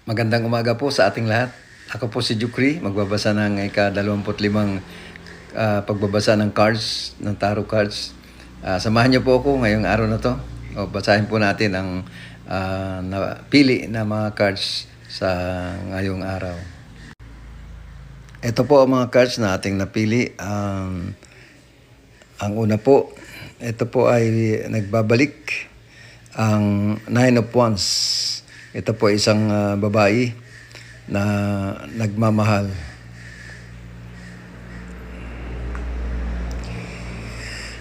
Magandang umaga po sa ating lahat. Ako po si Jukri, magbabasa ng ika-25 pagbabasa ng cards, ng tarot cards. Samahan niyo po ako ngayong araw na to. Basahin po natin ang napili na mga cards sa ngayong araw. Ito po ang mga cards na ating napili. Ang una po, ito po ay nagbabalik ang Nine of Wands. Ito po isang babae na nagmamahal.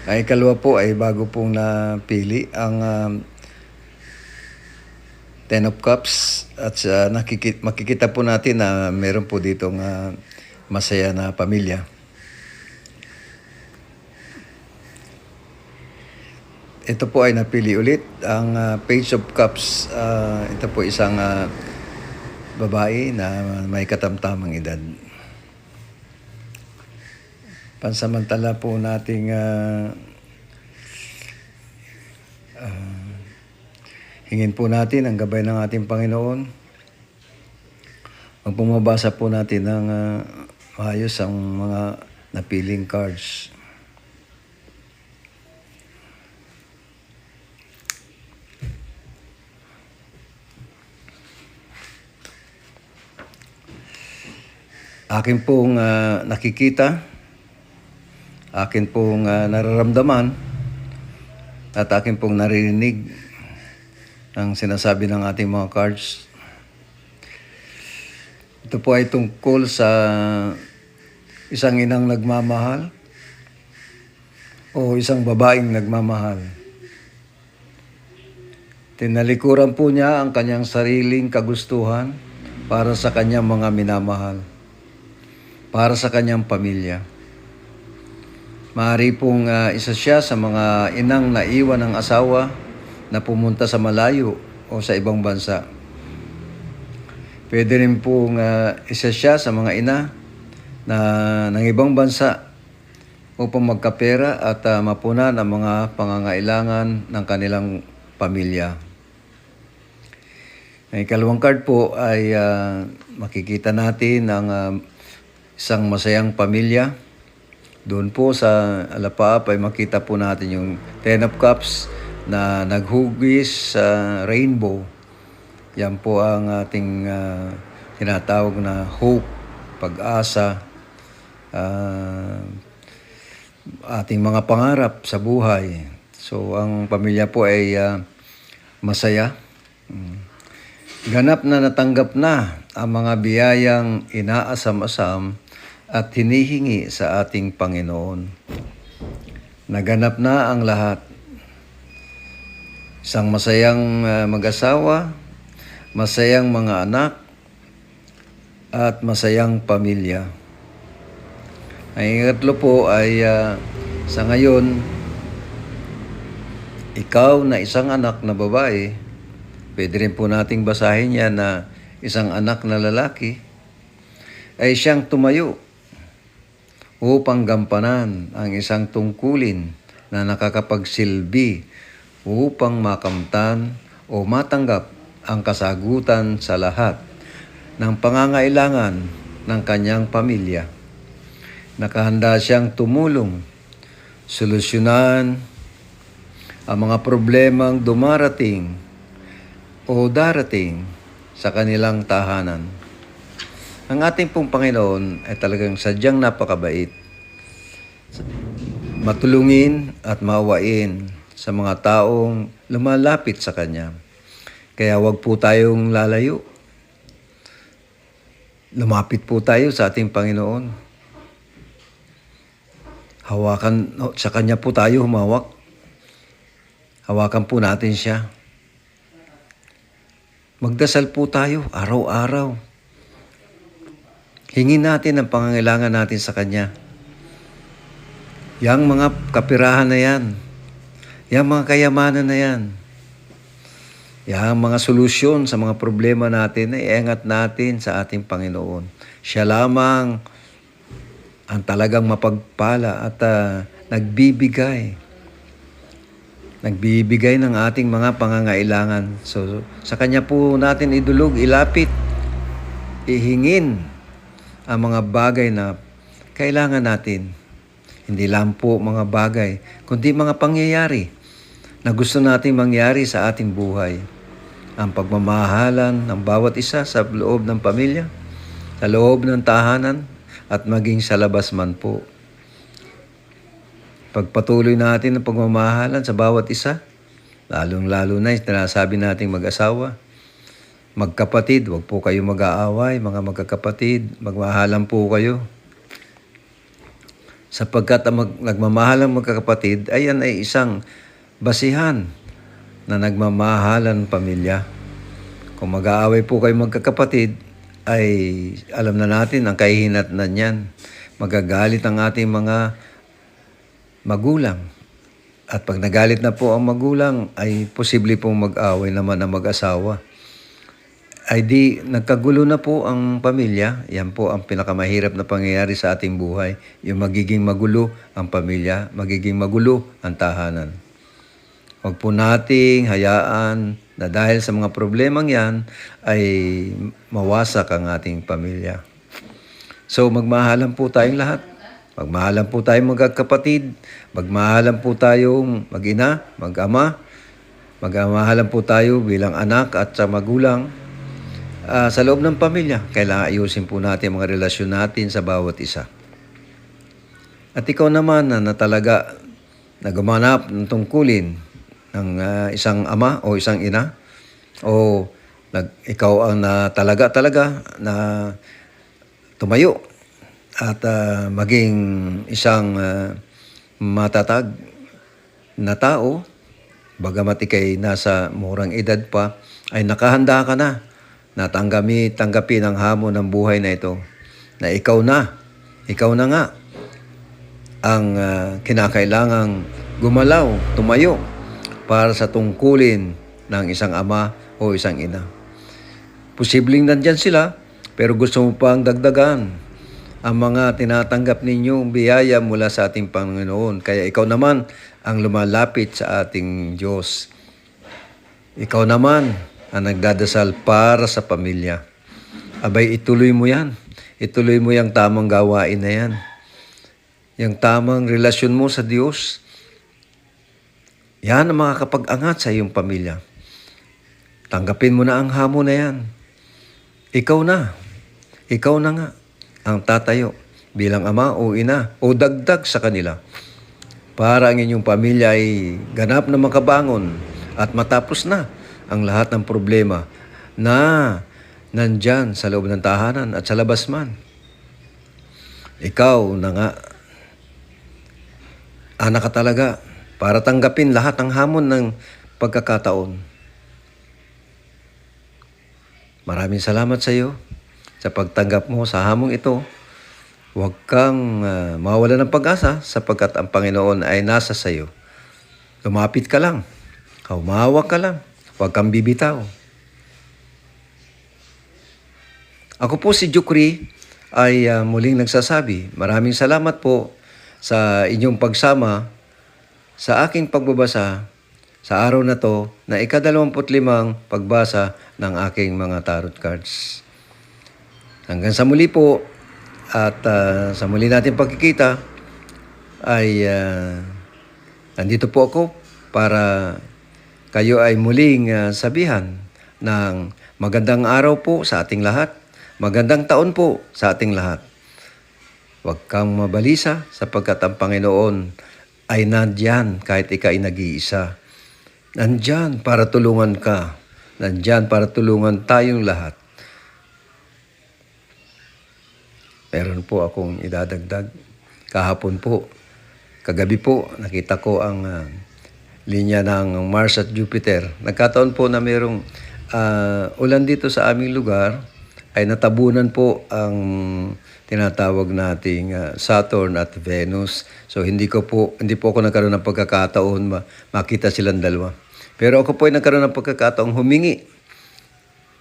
Ang ikalawa po ay bago pong napili ang Ten of Cups at makikita po natin na meron po ditong masaya na pamilya. Ito po ay napili ulit ang Page of Cups. Ito po isang babae na may katamtamang edad. Pansamantala po nating hingin po natin ang gabay ng ating Panginoon. Ang pumabasa po natin ng maayos ang mga napiling cards. Akin pong nakikita, akin pong nararamdaman, at akin pong naririnig ang sinasabi ng ating mga cards. Ito po ay tungkol sa isang inang nagmamahal o isang babaeng nagmamahal. Tinalikuran po niya ang kanyang sariling kagustuhan para sa kanyang mga minamahal, para sa kanyang pamilya. Maaari pong isa siya sa mga inang naiwan ng asawa na pumunta sa malayo o sa ibang bansa. Pwede rin pong isa siya sa mga ina na ng ibang bansa upang magkapera at mapunan ang mga pangangailangan ng kanilang pamilya. Ang ikalawang card po ay makikita natin ang isang masayang pamilya. Doon po sa alapaap ay makita po natin yung Ten of Cups na naghugis sa rainbow. Yan po ang ating tinatawag na hope, pag-asa, ating mga pangarap sa buhay. So ang pamilya po ay masaya. Ganap na natanggap na ang mga biyayang inaasam-asam at hinihingi sa ating Panginoon. Naganap na ang lahat. Isang masayang mag-asawa, masayang mga anak, at masayang pamilya. Ang ikatlo po ay sa ngayon, ikaw na isang anak na babae, pwede rin po nating basahin yan na isang anak na lalaki, ay siyang tumayo upang gampanan ang isang tungkulin na nakakapagsilbi upang makamtan o matanggap ang kasagutan sa lahat ng pangangailangan ng kanyang pamilya. Nakahanda siyang tumulong, solusyonan ang mga problemang dumarating o darating sa kanilang tahanan. Ang ating pong Panginoon ay talagang sadyang napakabait. Matulungin at maawain sa mga taong lumalapit sa Kanya. Kaya wag po tayong lalayo. Lumapit po tayo sa ating Panginoon. Sa Kanya po tayo humawak. Hawakan po natin siya. Magdasal po tayo araw-araw. Hingin natin ang pangangailangan natin sa Kanya. Yang mga kapirahan na yan, yang mga kayamanan na yan, yang mga solusyon sa mga problema natin ay iangat natin sa ating Panginoon. Siya lamang ang talagang mapagpala at nagbibigay ng ating mga pangangailangan. So, sa Kanya po natin idulog, ilapit ihingin ang mga bagay na kailangan natin. Hindi lang po mga bagay, kundi mga pangyayari na gusto nating mangyari sa ating buhay. Ang pagmamahalan ng bawat isa sa loob ng pamilya, sa loob ng tahanan, at maging sa labas man po. Pagpatuloy natin ang pagmamahalan sa bawat isa, lalong-lalo na yung sinasabi nating mag-asawa, magkapatid, huwag po kayo mag-aaway, mga magkakapatid, magmahalan po kayo. Sapagkat ang nagmamahalang magkakapatid, ayan ay isang basihan na nagmamahalan pamilya. Kung mag-aaway po kayo magkakapatid, ay alam na natin ang kahihinatnan niyan. Magagalit ang ating mga magulang. At pag nagalit na po ang magulang, ay posible pong mag-away naman ang mag-asawa. Ay di nagkagulo na po ang pamilya. Yan po ang pinakamahirap na pangyayari sa ating buhay. Yung magiging magulo ang pamilya, magiging magulo ang tahanan. Huwag po nating hayaan na dahil sa mga problemang yan ay mawasak ang ating pamilya. So magmahalan po tayong lahat. Magmahalan po tayong magkakapatid. Magmahalan po tayong mag-ina, mag-ama. Magmahalan po tayo bilang anak at sa magulang. Sa loob ng pamilya, kailangan ayusin po natin ang mga relasyon natin sa bawat isa. At ikaw naman na talaga na gumanap ng tungkulin ng isang ama o isang ina, o ikaw ang talaga na tumayo at maging isang matatag na tao, bagamat ikay nasa murang edad pa, ay nakahanda ka na tanggapin ang hamon ng buhay na ito, na ikaw na nga ang kinakailangang gumalaw, tumayo para sa tungkulin ng isang ama o isang ina. Posibleng nandyan sila, pero gusto mo pang dagdagan ang mga tinatanggap ninyong biyaya mula sa ating Panginoon. Kaya ikaw naman ang lumalapit sa ating Diyos. Ikaw naman ang nagdadasal para sa pamilya. Abay, ituloy mo yan. Ituloy mo yung tamang gawain na yan. Yung tamang relasyon mo sa Diyos. Yan ang makakapag-angat sa iyong pamilya. Tanggapin mo na ang hamon na yan. Ikaw na nga ang tatayo bilang ama o ina o dagdag sa kanila para ang inyong pamilya ay ganap na makabangon at matapos na ang lahat ng problema na nandyan sa loob ng tahanan at sa labas man. Ikaw na nga, anak ka talaga para tanggapin lahat ng hamon ng pagkakataon. Maraming salamat sa iyo sa pagtanggap mo sa hamong ito. Huwag kang mawala ng pag-asa sapagkat ang Panginoon ay nasa sa iyo. Lumapit ka lang, humawak ka lang. Huwag kang bibitaw. Ako po si Jukri ay muling nagsasabi, maraming salamat po sa inyong pagsama sa aking pagbabasa sa araw na to na ika-25 pagbasa ng aking mga tarot cards. Hanggang sa muli po at sa muli natin pagkikita ay nandito po ako para kayo ay muling sabihan ng magandang araw po sa ating lahat. Magandang taon po sa ating lahat. Huwag kang mabalisa sapagkat ang Panginoon ay nandyan kahit ikaw ay nag-iisa. Nandyan para tulungan ka. Nandyan para tulungan tayong lahat. Meron po akong idadagdag. Kahapon po, kagabi po, nakita ko ang linya ng Mars at Jupiter. Nagkataon po na mayroong ulan dito sa aming lugar, ay natabunan po ang tinatawag nating Saturn at Venus. So hindi po ako nagkaroon ng pagkakataon makita silang dalawa. Pero ako po ay nagkaroon ng pagkakataong humingi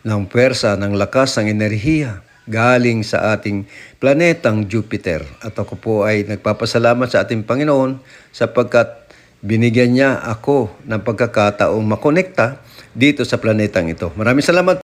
ng pwersa, ng lakas, ng enerhiya galing sa ating planetang Jupiter. At ako po ay nagpapasalamat sa ating Panginoon sapagkat binigyan niya ako ng pagkakataong makonekta dito sa planetang ito. Maraming salamat.